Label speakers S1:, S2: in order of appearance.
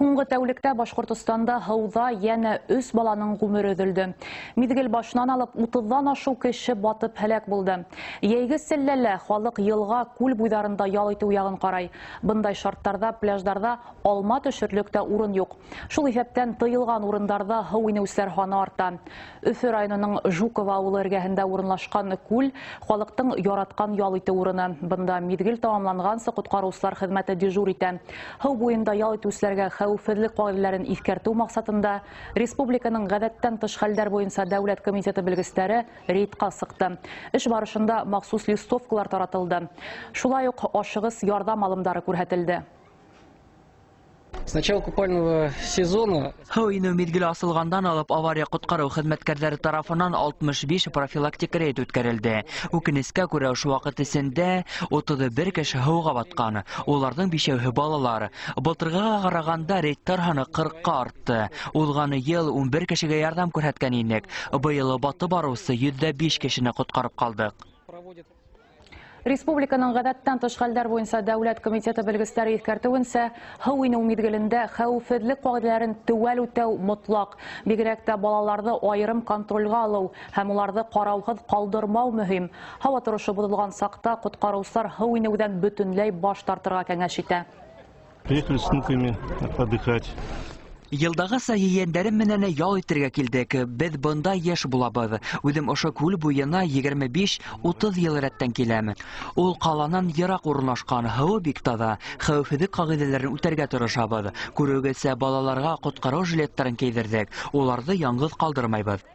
S1: Һуңгы тәүлектә Башкортостанда һыуҙа йәнә 3 баланың ғүмере өҙөлдө. Миҙгел башынан алып 30-дан ашыу кеше батып һәләк булды. Йәйге селләлә халык йылға, күл буйҙарында ял итеү яғын ҡарай. Бындай шарттарҙа пляждарҙа алма төшөрлөк тә урын юҡ. Шул иҫәптән тыйылған урындарҙа һыу инеүселәр һаны арта. Өфө районының Жукова ауылы эргәһендә урынлашҡан күл халыҡтың яратҡан ял итеү урыны. Бында миҙгел тамамланғансы ҡотҡарыусылар хеҙмәте дежур итә. Һыу буйында ял итеүселәргә хәүефһеҙлек ҡағиҙәләрен иҫкәртеү маҡсатында республиканың ғәҙәттән тыш хәлдәр буйынса дәүләт комитеты белгестәре рейдҡа сыҡты. Эш барышында махсус листовкалар таратылды. Шулай уҡ ашығыс ярҙам алымдары күрһәтелде.
S2: С начала купального сезона
S3: һыу инеү миҙгеле асылғандан алып авария ҡотҡарыу хеҙмәткәрҙәре тарафынан 65 профилактик рейд үткәрелде. Үкенескә күрә, ошо ваҡыт эсендә 31 кеше һыуға батҡан. Уларҙың 5-үһе балалар. Былтырғыға ҡарағанда рейдтар һаны 40-ҡа артты. Уҙғаны йыл 11 кешегә ярҙам күрһәткән инек. Быйыл батып барыусы 105 кешене ҡотҡарып ҡалдык.
S1: Республиканың ғәҙәттән тыш хәлдәр буйынса дәүләт комитеты белгестәре иҫкәртеүенсә, һыу инеү миҙгелендә хәүефһеҙлек ҡағиҙәләрен теүәл үтәү мотлаҡ. Бигерәк тә балаларҙы айырым контролгә алыу һәм уларҙы ҡарауһыҙ ҡалдырмау мөһим. Һауа торошо боҙолған саҡта ҡотҡарыусылар һыу инеүҙән бөтөнләй баш тартырға кәңәш итә.
S4: Приехали с внуками отдыхать.
S3: Йылдағыса ейәндәрем менән ял итергә килдек. Беҙ бында йәш булабыҙ. Үҙем ошо күл буйына 25-30 йыл рәттән киләм. Ул ҡаланан йыраҡ урынлашҡан, һыуы бик таҙа. Хәүефһеҙлек ҡағиҙәләрен үтәргә тырышабыҙ. Күреүегеҙсә, балаларға ҡотҡарыу жилеттарын кейҙерҙек. Уларҙы яңғыҙ ҡалдырмайбыҙ.